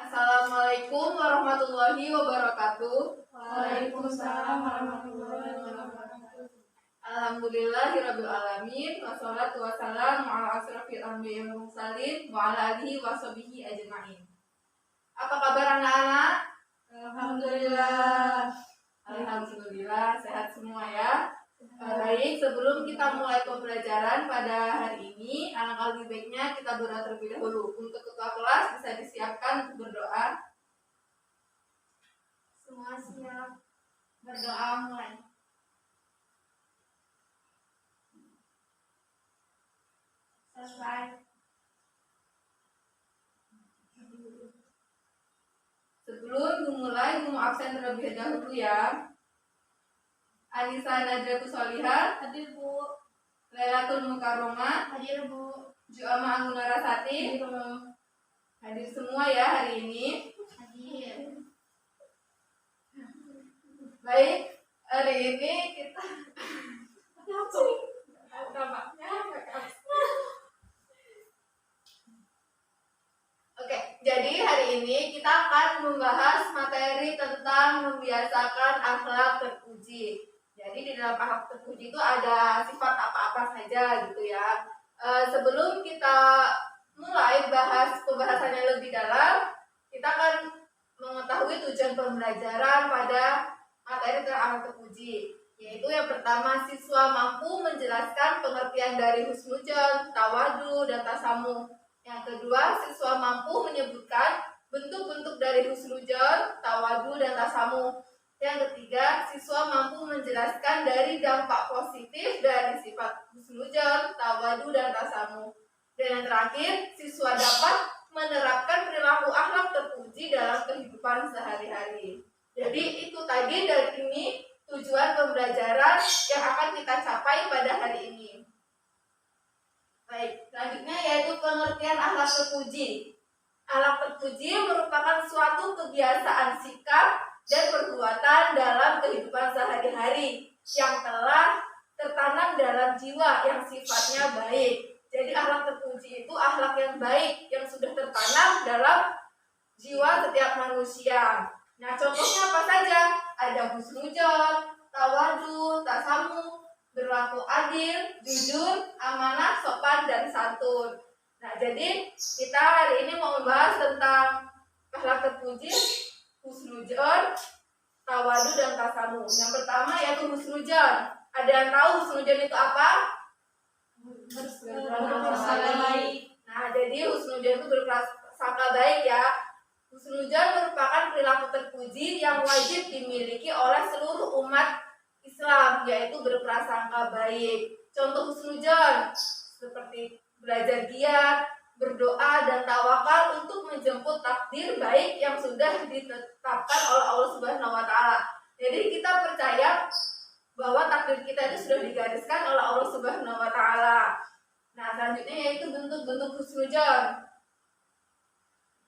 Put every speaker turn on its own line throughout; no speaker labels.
Assalamualaikum warahmatullahi wabarakatuh.
Waalaikumsalam warahmatullahi wabarakatuh.
Alhamdulillahirabbil alamin wassalatu wassalamu ala asrofil anbiya'i wal mursalin wa ala alihi washabihi ajmain. Apa kabar anak-anak?
Alhamdulillah.
Alhamdulillah sehat semua ya. Baik, sebelum kita mulai pembelajaran pada hari ini, alangkah lebih baiknya kita berdoa terlebih dahulu. Untuk ketua kelas bisa disiapkan untuk berdoa. Semua siap. Berdoa mulai. Selesai. Sebelum dimulai, mau absen terlebih dahulu ya. Anissa Nadratus Solihah,
Hadir Bu.
Lailatul Mukarromah,
Hadir Bu.
Juama Anggunarasati,
Hadir Bu.
hadir semua ya hari ini.
Hadir.
Baik, hari ini kita Oke, jadi hari ini kita akan membahas materi tentang membiasakan akhlak terpuji. Jadi di dalam akhlak terpuji itu ada sifat apa-apa saja gitu ya. Sebelum kita mulai bahas pembahasannya lebih dalam, kita akan mengetahui tujuan pembelajaran pada materi tentang akhlak terpuji. Yaitu yang pertama, siswa mampu menjelaskan pengertian dari husnudzon, tawadu, dan tasamuh. Yang kedua, siswa mampu menyebutkan bentuk-bentuk dari husnudzon, tawadu, dan tasamuh. Yang ketiga, siswa mampu menjelaskan dari dampak positif dari sifat husnudzon, tawadu, dan tasamuh. Dan yang terakhir, siswa dapat menerapkan perilaku akhlak terpuji dalam kehidupan sehari-hari. Jadi itu tadi dari ini tujuan pembelajaran yang akan kita capai pada hari ini. Baik, selanjutnya yaitu pengertian akhlak terpuji. Akhlak terpuji merupakan suatu kebiasaan sikap dan perbuatan dalam kehidupan sehari-hari yang telah tertanam dalam jiwa yang sifatnya baik. Jadi akhlak terpuji itu akhlak yang baik yang sudah tertanam dalam jiwa setiap manusia. Nah, contohnya apa saja? Ada husnudzon, tawadu, tasamuh, berlaku adil, jujur, amanah, sopan, dan santun. Nah, jadi kita hari ini mau membahas tentang akhlak terpuji, husnudzon, tawadu, dan tasamuh. Yang pertama yaitu husnudzon. Ada yang tahu husnudzon itu apa?
Berprasangka baik.
Nah, jadi husnudzon itu berprasangka baik ya. Husnudzon merupakan perilaku terpuji yang wajib dimiliki oleh seluruh umat Islam, yaitu berprasangka baik. Contoh husnudzon seperti belajar giat, berdoa, dan tawakal untuk menjemput takdir baik yang sudah ditetapkan oleh Allah Subhanahu wa taala. Jadi kita percaya bahwa takdir kita itu sudah digariskan oleh Allah Subhanahu wa taala. Nah, selanjutnya yaitu bentuk-bentuk husnudzon.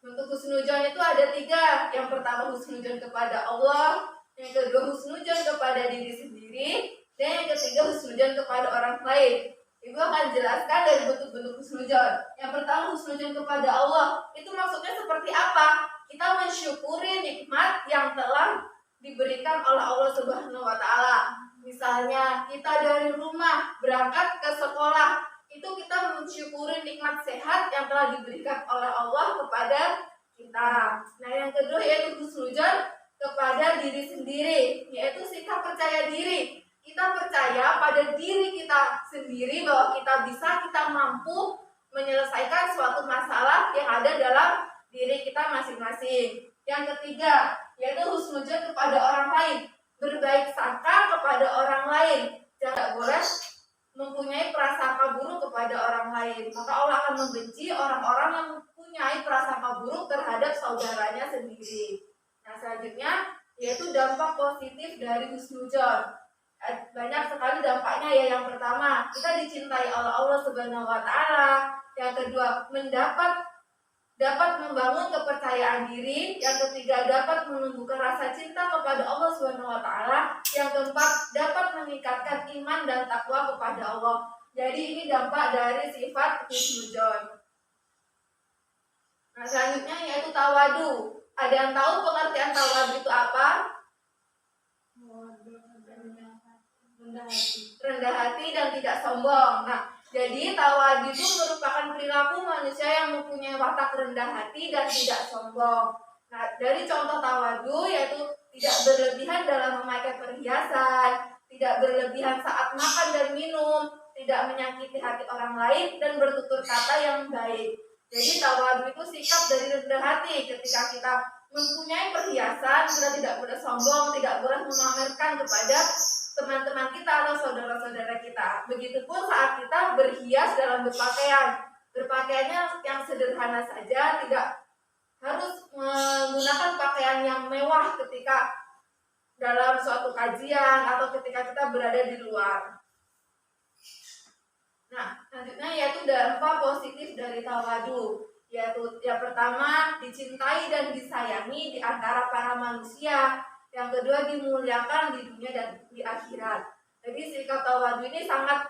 Bentuk husnudzon itu ada 3. Yang pertama husnudzon kepada Allah, yang kedua husnudzon kepada diri sendiri, dan yang ketiga husnudzon kepada orang lain. Ibu akan jelaskan dari bentuk-bentuk husnudzon. Yang pertama husnudzon kepada Allah, itu maksudnya seperti apa? Kita mensyukuri nikmat yang telah diberikan oleh Allah Subhanahu wa taala. Misalnya kita dari rumah berangkat ke sekolah, itu kita mensyukuri nikmat sehat yang telah diberikan oleh Allah kepada kita. Nah, yang kedua yaitu husnudzon kepada diri sendiri, yaitu sikap percaya diri. Kita percaya pada diri kita sendiri bahwa kita bisa, kita mampu menyelesaikan suatu masalah yang ada dalam diri kita masing-masing. Yang ketiga yaitu husnudzon kepada orang lain, berbaik sangka kepada orang lain. Jangan boleh mempunyai prasangka buruk kepada orang lain, maka Allah akan membenci orang-orang yang mempunyai prasangka buruk terhadap saudaranya sendiri. Nah, selanjutnya yaitu dampak positif dari husnudzon. Banyak sekali dampaknya ya. Yang pertama, kita dicintai oleh Allah Subhanahu wa taala. Yang kedua, dapat membangun kepercayaan diri. Yang ketiga, dapat menumbuhkan rasa cinta kepada Allah Subhanahu wa taala. Yang keempat, dapat meningkatkan iman dan takwa kepada Allah. Jadi ini dampak dari sifat husnudzon. Nah, selanjutnya yaitu tawadu. Ada yang tahu pengertian tawadu itu apa? Rendah hati dan tidak sombong. Nah, jadi tawadu itu merupakan perilaku manusia yang mempunyai watak rendah hati dan tidak sombong. Nah, dari contoh tawadu yaitu tidak berlebihan dalam memakai perhiasan, tidak berlebihan saat makan dan minum, tidak menyakiti hati orang lain, dan bertutur kata yang baik. Jadi tawadu itu sikap dari rendah hati. Ketika kita mempunyai perhiasan, kita tidak boleh sombong, tidak boleh memamerkan kepada teman-teman kita atau saudara-saudara kita. Begitupun saat kita berhias dalam berpakaian. Berpakaiannya yang sederhana saja, tidak harus menggunakan pakaian yang mewah ketika dalam suatu kajian atau ketika kita berada di luar. Nah, selanjutnya yaitu dampak positif dari tawadu, yaitu yang pertama dicintai dan disayangi di antara para manusia, yang kedua dimuliakan di dunia dan di akhirat. Jadi sikap tawadu ini sangat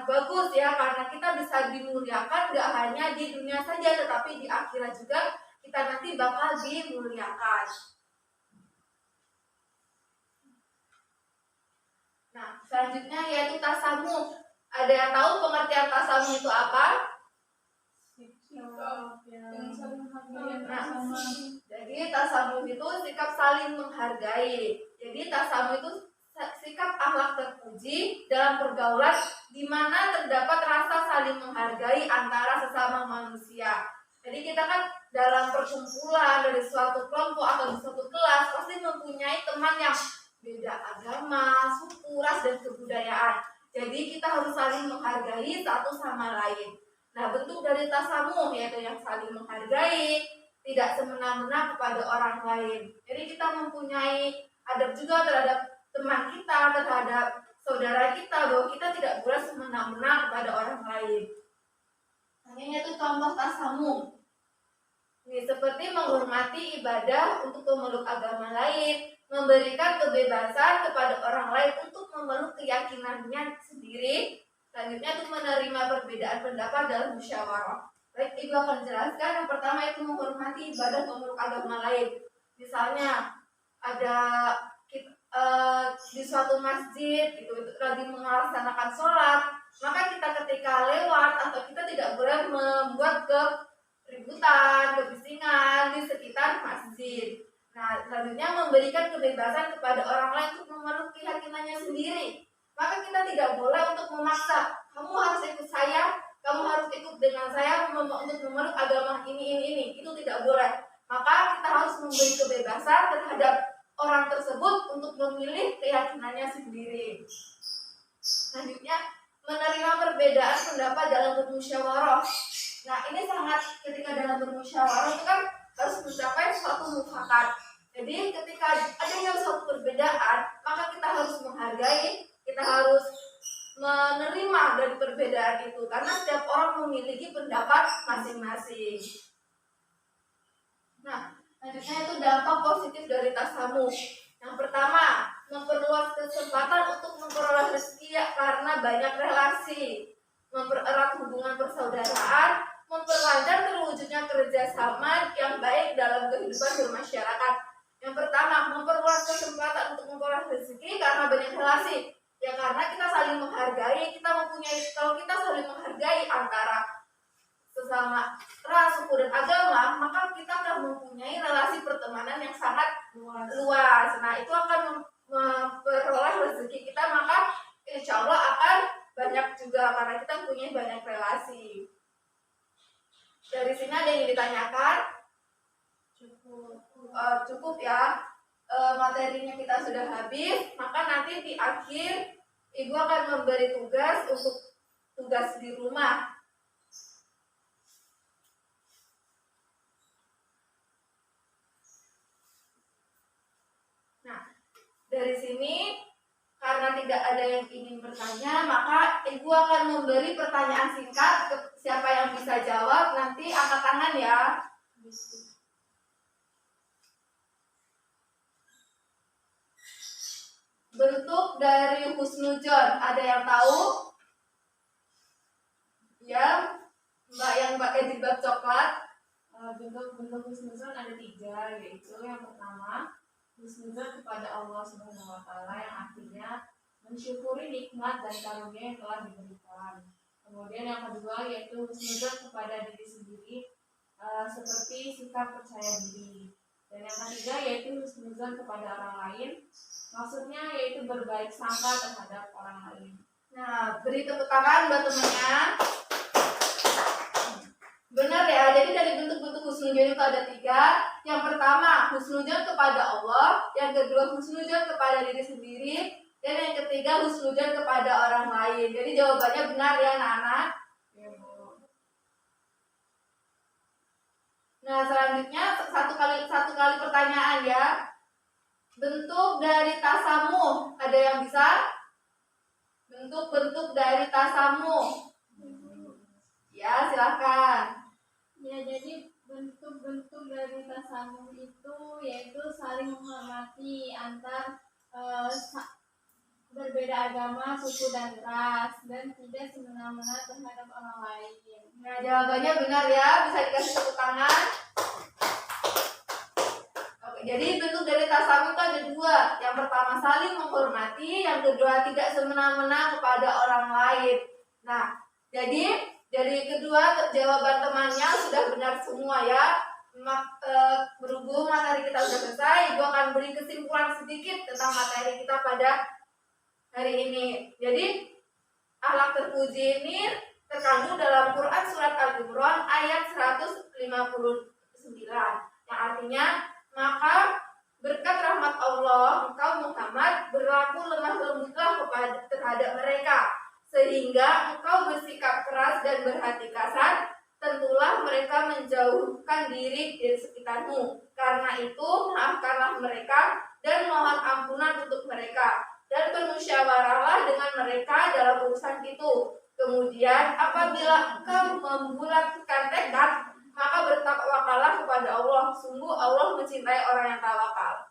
bagus ya, karena kita bisa dimuliakan gak hanya di dunia saja, tetapi di akhirat juga kita nanti bakal dimuliakan. Nah, selanjutnya yaitu tasamuh. Ada yang tahu pengertian tasamuh itu apa? Jadi tasamuh itu sikap saling menghargai. Jadi tasamuh itu sikap akhlak terpuji dalam pergaulan di mana terdapat rasa saling menghargai antara sesama manusia. Jadi kita kan dalam perkumpulan dari suatu kelompok atau di suatu kelas pasti mempunyai teman yang beda agama, suku, ras, dan kebudayaan. Jadi kita harus saling menghargai satu sama lain. Nah, bentuk dari tasamuh yaitu yang saling menghargai, tidak semena-mena kepada orang lain. Jadi kita mempunyai adab juga terhadap teman kita, terhadap saudara kita, bahwa kita tidak boleh semena-mena kepada orang lain. Hanya itu contoh tasamuh. Ini seperti menghormati ibadah untuk memeluk agama lain, memberikan kebebasan kepada orang lain untuk memeluk keyakinannya sendiri. Selanjutnya itu menerima perbedaan pendapat dalam musyawarah. Baik, Ibu akan jelaskan. Yang pertama itu menghormati ibadah pemeluk agama lain. Misalnya ada di suatu masjid itu lagi melaksanakan sholat, maka kita ketika lewat atau kita tidak boleh membuat keributan, kebisingan di sekitar masjid. Nah, selanjutnya memberikan kebebasan kepada orang lain untuk memeluk keyakinannya sendiri. Maka kita tidak boleh untuk memaksa, kamu harus ikut saya, kamu harus ikut dengan saya untuk memeluk agama ini. Itu tidak boleh. Maka kita harus memberi kebebasan terhadap orang tersebut untuk memilih keyakinannya sendiri. Selanjutnya, menerima perbedaan pendapat dalam bermusyawarah. Nah, ini sangat ketika dalam bermusyawarah itu kan harus mencapai suatu mufakat. Jadi ketika adanya suatu perbedaan, maka kita harus menghargai, kita harus menerima dari perbedaan itu, karena setiap orang memiliki pendapat masing-masing. Nah, selanjutnya itu dampak positif dari tasamuh. Yang pertama, memperluas kesempatan untuk memperoleh rezeki karena banyak relasi, mempererat hubungan persaudaraan, memperlancar terwujudnya kerjasama yang baik dalam kehidupan bermasyarakat. Yang pertama, memperluas kesempatan untuk memperoleh rezeki karena banyak relasi. Ya karena kita saling menghargai, kalau kita saling menghargai antara sesama ras, suku, dan agama, maka kita akan mempunyai relasi pertemanan yang sangat luas. Nah, itu akan memperoleh rezeki kita, maka insya Allah akan banyak juga karena kita punya banyak relasi. Dari sini ada yang ditanyakan? Cukup ya. Materinya kita sudah habis, maka nanti di akhir Ibu akan memberi tugas untuk tugas di rumah. Nah, dari sini karena tidak ada yang ingin bertanya, maka Ibu akan memberi pertanyaan singkat. Siapa yang bisa jawab nanti angkat tangan ya. Bentuk dari husnudzon, ada yang tahu? Ya, Mbak yang pakai jilbab coklat. Bentuk-bentuk husnuzon ada 3, yaitu yang pertama husnuzon kepada Allah Subhanahu wa Ta'ala, yang artinya mensyukuri nikmat dan karunia yang telah diberikan. Kemudian yang kedua yaitu husnuzon kepada diri sendiri, seperti sikap percaya diri. Dan yang ketiga yaitu husnuzon kepada orang lain, maksudnya yaitu berbaik sangka terhadap orang lain. Nah, beri tepuk tangan buat temannya. Benar ya, jadi dari bentuk-bentuk husnuzon itu ada 3. Yang pertama, husnuzon kepada Allah. Yang kedua, husnuzon kepada diri sendiri. Dan yang ketiga, husnuzon kepada orang lain. Jadi jawabannya benar ya anak-anak. Nah, selanjutnya satu kali pertanyaan ya. Bentuk dari tasamuh, ada yang bisa? Bentuk-bentuk dari tasamuh. Ya, silakan.
Ya, jadi bentuk-bentuk dari tasamuh itu yaitu saling menghormati antar berbeda agama, suku dan ras, dan tidak semena-mena terhadap orang lain.
Nah, jawabannya benar ya, bisa dikasih tepuk tangan. Oke, jadi bentuk dari tasamuh itu ada 2. Yang pertama saling menghormati, yang kedua tidak semena-mena kepada orang lain. Nah, jadi dari kedua jawaban temannya sudah benar semua ya. Berhubung materi kita sudah selesai, gue akan beri kesimpulan sedikit tentang materi kita pada hari ini. Jadi akhlak terpuji ini terkandung dalam Quran surat Al-Imran ayat 159, yang artinya, maka berkat rahmat Allah engkau Muhammad berlaku lemah lembutlah terhadap mereka, sehingga engkau bersikap keras dan berhati kasar, tentulah mereka menjauhkan diri dari sekitarmu. Karena itu maafkanlah mereka dan mohon ampunan untuk mereka, dan bermusyawarahlah dengan mereka dalam urusan itu. Kemudian apabila engkau membulatkan tekad, maka bertakwakallah kepada Allah. Sungguh Allah mencintai orang yang tawakal.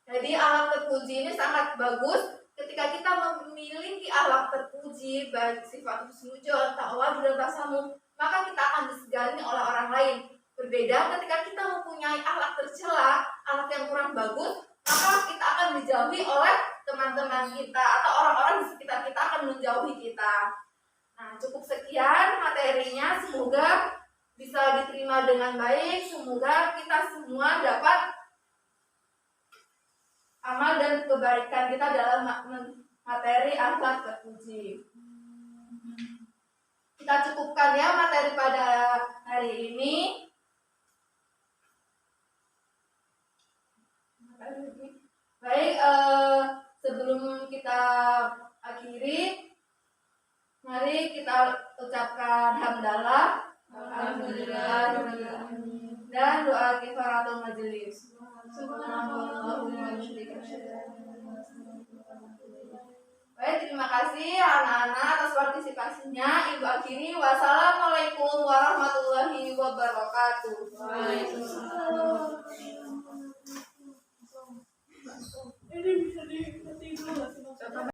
Jadi akhlak terpuji ini sangat bagus. Ketika kita memiliki akhlak terpuji, baik sifat husnuzon, tawadhu dan tasamuh, maka kita akan disegani oleh orang lain. Berbeda ketika kita mempunyai akhlak tercela, akhlak yang kurang bagus, maka kita akan dijauhi oleh teman-teman kita atau orang-orang di sekitar kita akan menjauhi kita. Nah, cukup sekian materinya, semoga bisa diterima dengan baik, semoga kita semua dapat amal dan kebaikan kita dalam materi akhlak terpuji. Kita cukupkan ya materi pada hari ini. Baik, sebelum kita akhiri, mari kita ucapkan hamdalah, alhamdulillah, dan doa kifaratul majelis. Baik, terima kasih anak-anak atas partisipasinya. Ibu akhiri, wassalamualaikum warahmatullahi wabarakatuh.
Waalaikumsalam.